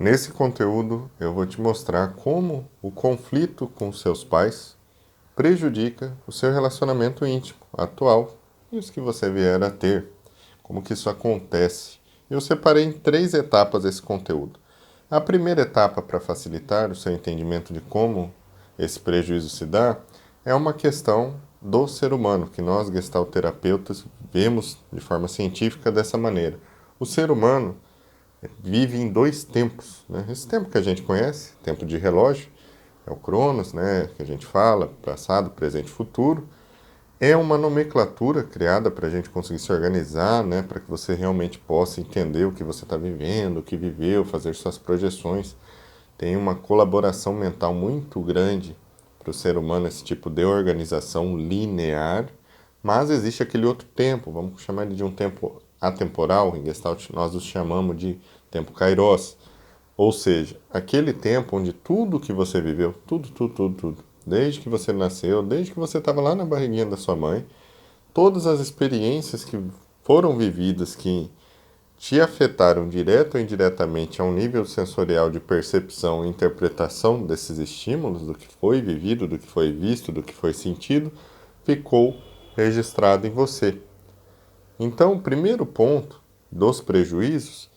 Nesse conteúdo, eu vou te mostrar como o conflito com seus pais prejudica o seu relacionamento íntimo atual e os que você vier a ter. Como que isso acontece? Eu separei em 3 etapas esse conteúdo. A primeira etapa, para facilitar o seu entendimento de como esse prejuízo se dá, é uma questão do ser humano, que nós, gestalterapeutas, vemos de forma científica dessa maneira. O ser humano vive em 2 tempos, né? Esse tempo que a gente conhece, tempo de relógio, é o Cronos, né? Que a gente fala, passado, presente e futuro. É uma nomenclatura criada para a gente conseguir se organizar, né? Para que você realmente possa entender o que você está vivendo, o que viveu, fazer suas projeções. Tem uma colaboração mental muito grande para o ser humano, esse tipo de organização linear, mas existe aquele outro tempo, vamos chamar ele de um tempo atemporal, em Gestalt nós os chamamos de tempo Kairos, ou seja, aquele tempo onde tudo que você viveu, tudo, desde que você nasceu, desde que você estava lá na barriguinha da sua mãe, todas as experiências que foram vividas, que te afetaram direto ou indiretamente a um nível sensorial de percepção e interpretação desses estímulos, do que foi vivido, do que foi visto, do que foi sentido, ficou registrado em você. Então, o primeiro ponto dos prejuízos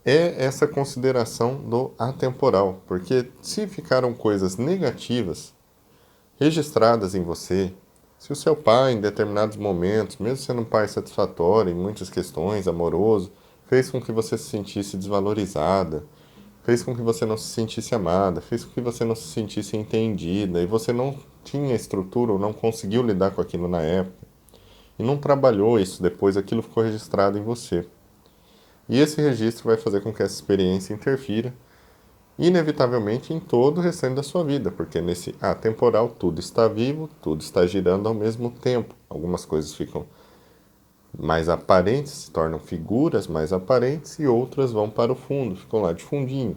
é essa consideração do atemporal, porque se ficaram coisas negativas registradas em você, se o seu pai, em determinados momentos, mesmo sendo um pai satisfatório em muitas questões, amoroso, fez com que você se sentisse desvalorizada, fez com que você não se sentisse amada, fez com que você não se sentisse entendida, e você não tinha estrutura ou não conseguiu lidar com aquilo na época, e não trabalhou isso depois, aquilo ficou registrado em você. E esse registro vai fazer com que essa experiência interfira inevitavelmente em todo o restante da sua vida, porque nesse atemporal tudo está vivo, tudo está girando ao mesmo tempo. Algumas coisas ficam mais aparentes, se tornam figuras mais aparentes e outras vão para o fundo, ficam lá de fundinho.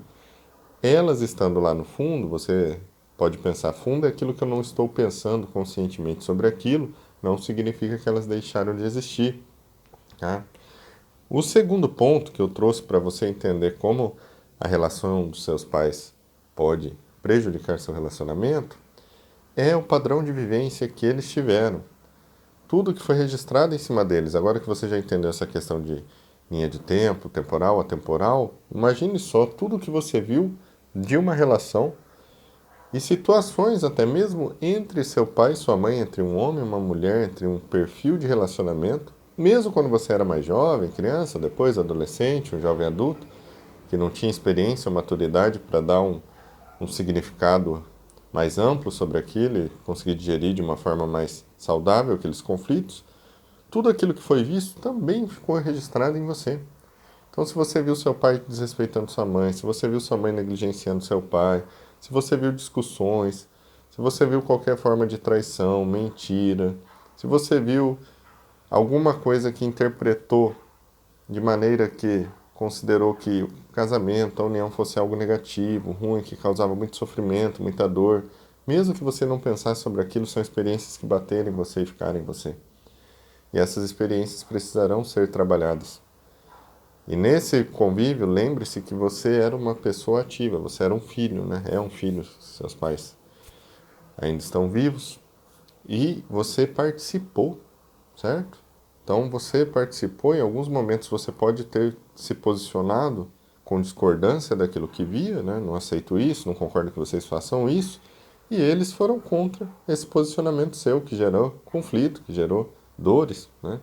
Elas estando lá no fundo, você pode pensar, fundo é aquilo que eu não estou pensando conscientemente sobre aquilo, não significa que elas deixaram de existir. Tá? O segundo ponto que eu trouxe para você entender como a relação dos seus pais pode prejudicar seu relacionamento é o padrão de vivência que eles tiveram. Tudo que foi registrado em cima deles. Agora que você já entendeu essa questão de linha de tempo, temporal, atemporal, imagine só tudo que você viu de uma relação e situações até mesmo entre seu pai e sua mãe, entre um homem e uma mulher, entre um perfil de relacionamento, mesmo quando você era mais jovem, criança, depois adolescente, um jovem adulto, que não tinha experiência ou maturidade para dar um significado mais amplo sobre aquilo e conseguir digerir de uma forma mais saudável aqueles conflitos, tudo aquilo que foi visto também ficou registrado em você. Então, se você viu seu pai desrespeitando sua mãe, se você viu sua mãe negligenciando seu pai, se você viu discussões, se você viu qualquer forma de traição, mentira, se você viu alguma coisa que interpretou de maneira que considerou que o casamento, a união fosse algo negativo, ruim, que causava muito sofrimento, muita dor, mesmo que você não pensasse sobre aquilo, são experiências que bateram em você e ficaram em você. E essas experiências precisarão ser trabalhadas. E nesse convívio, lembre-se que você era uma pessoa ativa, você era um filho, né? É um filho, seus pais ainda estão vivos e você participou, certo? Então você participou, em alguns momentos você pode ter se posicionado com discordância daquilo que via, né? Não aceito isso, não concordo que vocês façam isso, e eles foram contra esse posicionamento seu, que gerou conflito, que gerou dores, né?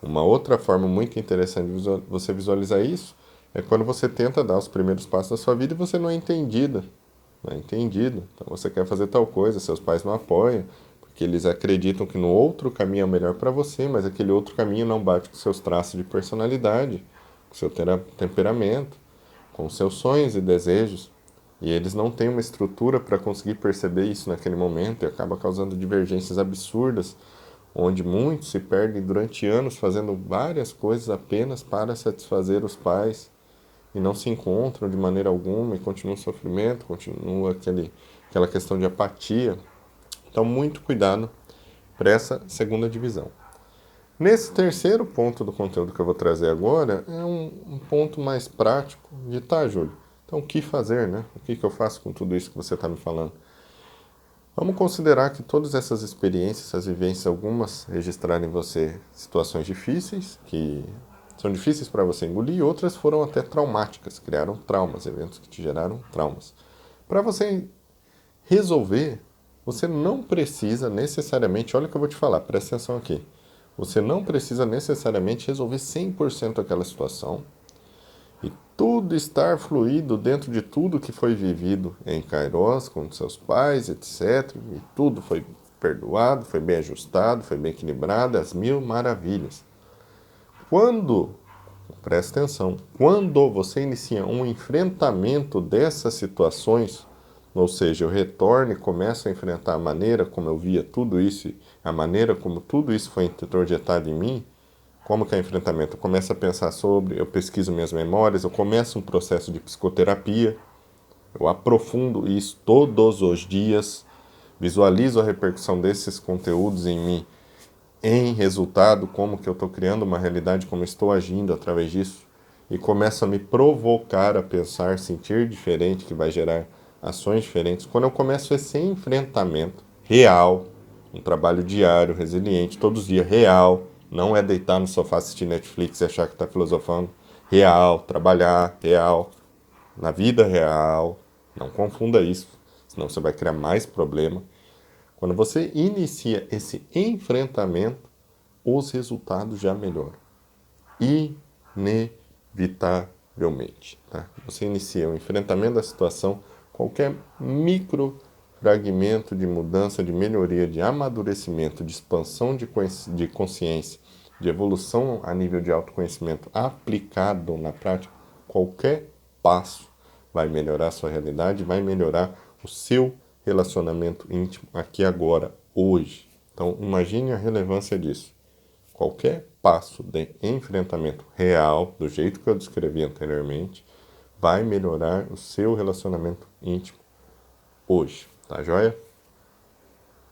Uma outra forma muito interessante de você visualizar isso é quando você tenta dar os primeiros passos da sua vida e você não é entendida. Não é entendido. Então você quer fazer tal coisa, seus pais não apoiam, porque eles acreditam que no outro caminho é o melhor para você, mas aquele outro caminho não bate com seus traços de personalidade, com seu temperamento, com seus sonhos e desejos. E eles não têm uma estrutura para conseguir perceber isso naquele momento e acaba causando divergências absurdas onde muitos se perdem durante anos fazendo várias coisas apenas para satisfazer os pais e não se encontram de maneira alguma e continua o sofrimento, continua aquela questão de apatia. Então, muito cuidado para essa segunda divisão. Nesse terceiro ponto do conteúdo que eu vou trazer agora, é um ponto mais prático de tá, Júlio. Então, o que fazer, né? O que eu faço com tudo isso que você está me falando? Vamos considerar que todas essas experiências, essas vivências, algumas registraram em você situações difíceis, que são difíceis para você engolir, e outras foram até traumáticas, criaram traumas, eventos que te geraram traumas. Para você resolver, você não precisa necessariamente, olha o que eu vou te falar, presta atenção aqui. Você não precisa necessariamente resolver 100% aquela situação e tudo estar fluído dentro de tudo que foi vivido em Kairos, com seus pais, etc. E tudo foi perdoado, foi bem ajustado, foi bem equilibrado, as mil maravilhas. Quando, presta atenção, quando você inicia um enfrentamento dessas situações, ou seja, eu retorno e começo a enfrentar a maneira como eu via tudo isso, a maneira como tudo isso foi introjetado em mim, como que é enfrentamento? Eu começo a pensar sobre, eu pesquiso minhas memórias, eu começo um processo de psicoterapia, eu aprofundo isso todos os dias, visualizo a repercussão desses conteúdos em mim, em resultado, como que eu estou criando uma realidade, como eu estou agindo através disso, e começo a me provocar a pensar, sentir diferente, que vai gerar ações diferentes. Quando eu começo esse enfrentamento real, um trabalho diário, resiliente, todos os dias, real, não é deitar no sofá assistir Netflix e achar que está filosofando, real, trabalhar, real, na vida real, não confunda isso, senão você vai criar mais problema. Quando você inicia esse enfrentamento, os resultados já melhoram. Inevitavelmente. Tá? Você inicia o enfrentamento da situação, qualquer micro fragmento de mudança, de melhoria, de amadurecimento, de expansão de consciência, de evolução a nível de autoconhecimento aplicado na prática, qualquer passo vai melhorar a sua realidade, vai melhorar o seu relacionamento íntimo aqui agora, hoje. Então, imagine a relevância disso. Qualquer passo de enfrentamento real, do jeito que eu descrevi anteriormente, vai melhorar o seu relacionamento íntimo hoje. Tá joia?